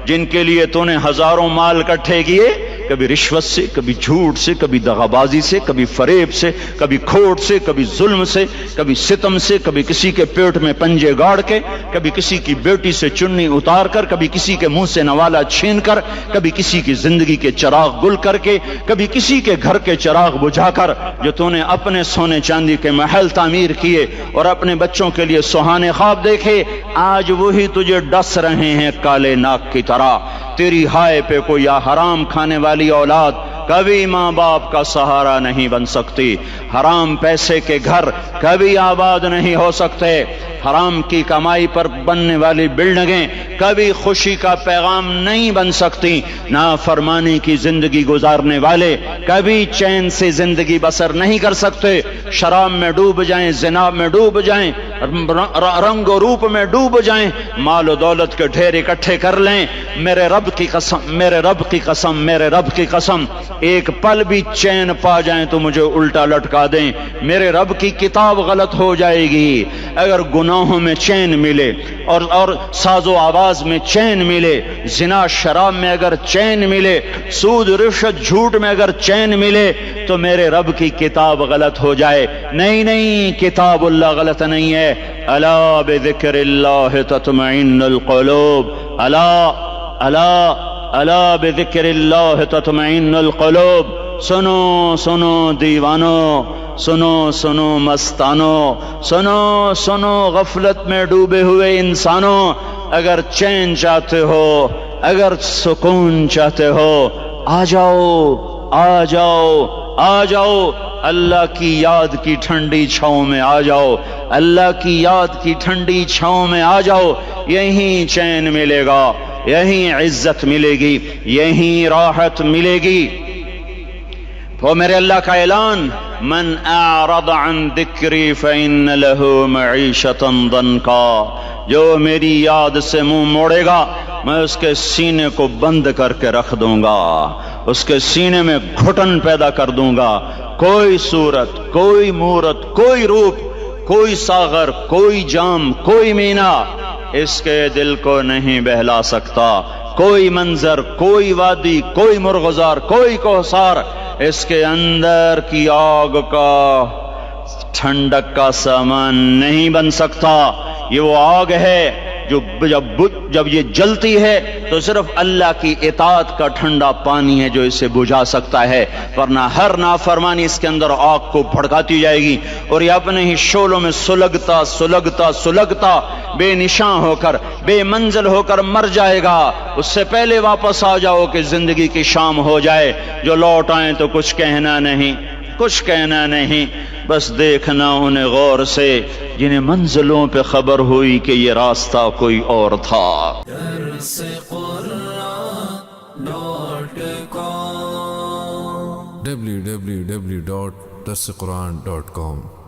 جن کے لیے تو نے ہزاروں مال اکٹھے کیے، کبھی رشوت سے، کبھی جھوٹ سے، کبھی دغابازی سے، کبھی فریب سے، کبھی کھوٹ سے، کبھی ظلم سے، کبھی ستم سے، کبھی کسی کے پیٹ میں پنجے گاڑ کے، کبھی کسی کی بیٹی سے چنی اتار کر، کبھی کسی کے منہ سے نوالا چھین کر، کبھی کسی کی زندگی کے چراغ گل کر کے، کبھی کسی کے گھر کے چراغ بجھا کر، جو تو نے اپنے سونے چاندی کے محل تعمیر کیے اور اپنے بچوں کے لیے سہانے خواب دیکھے، آج وہی تجھے ڈس رہے ہیں کالے ناک کی طرح۔ تیری ہائے پہ کوئی حرام کھانے والی اولاد کبھی ماں باپ کا سہارا نہیں بن سکتی۔ حرام پیسے کے گھر کبھی آباد نہیں ہو سکتے۔ حرام کی کمائی پر بننے والی بلڈنگیں کبھی خوشی کا پیغام نہیں بن سکتی۔ نافرمانی کی زندگی گزارنے والے کبھی چین سے زندگی بسر نہیں کر سکتے۔ شراب میں ڈوب جائیں، زنا میں ڈوب جائیں، رنگ و روپ میں ڈوب جائیں، مال و دولت کے ڈھیر اکٹھے کر لیں، میرے رب کی قسم، میرے رب کی قسم، میرے رب کی قسم، ایک پل بھی چین پا جائیں تو مجھے الٹا لٹکا دیں، میرے رب کی کتاب غلط ہو جائے گی۔ اگر گناہوں میں چین ملے اور ساز و آواز میں چین ملے، زنا شراب میں اگر چین ملے، سود رشوت جھوٹ میں اگر چین ملے، تو میرے رب کی کتاب غلط ہو جائے۔ نہیں نہیں، کتاب اللہ غلط نہیں ہے۔ الا بذکر اللہ تطمئن القلوب، الا بذکر اللہ تطمئن القلوب۔ سنو سنو دیوانو، سنو سنو مستانو، سنو سنو غفلت میں ڈوبے ہوئے انسانوں، اگر چین چاہتے ہو، اگر سکون چاہتے ہو، آ جاؤ آ جاؤ آ جاؤ، اللہ کی یاد کی ٹھنڈی چھاؤں میں آ جاؤ، اللہ کی یاد کی ٹھنڈی چھاؤں میں آ جاؤ، یہیں چین ملے گا، یہیں عزت ملے گی، یہیں راحت ملے گی۔ تو میرے اللہ کا اعلان، من اعرض عن ذکری فإن له معیشۃ ضنکا، جو میری یاد سے منہ موڑے گا میں اس کے سینے کو بند کر کے رکھ دوں گا، اس کے سینے میں گھٹن پیدا کر دوں گا، کوئی صورت، کوئی مورت، کوئی روپ، کوئی ساغر، کوئی جام، کوئی مینا اس کے دل کو نہیں بہلا سکتا، کوئی منظر، کوئی وادی، کوئی مرغزار، کوئی کوثار اس کے اندر کی آگ کا ٹھنڈک کا سامان نہیں بن سکتا۔ یہ وہ آگ ہے جو جب یہ جلتی ہے تو صرف اللہ کی اطاعت کا ٹھنڈا پانی ہے جو اسے بجھا سکتا ہے، ورنہ ہر نافرمانی اس کے اندر آگ کو بھڑکاتی جائے گی اور یہ اپنے ہی شعلوں میں سلگتا سلگتا سلگتا بے نشاں ہو کر، بے منزل ہو کر مر جائے گا۔ اس سے پہلے واپس آ جاؤ کہ زندگی کی شام ہو جائے، جو لوٹ آئیں تو کچھ کہنا نہیں، کچھ کہنا نہیں، بس دیکھنا انہیں غور سے جنہیں منزلوں پہ خبر ہوئی کہ یہ راستہ کوئی اور تھا۔ www.darsequran.com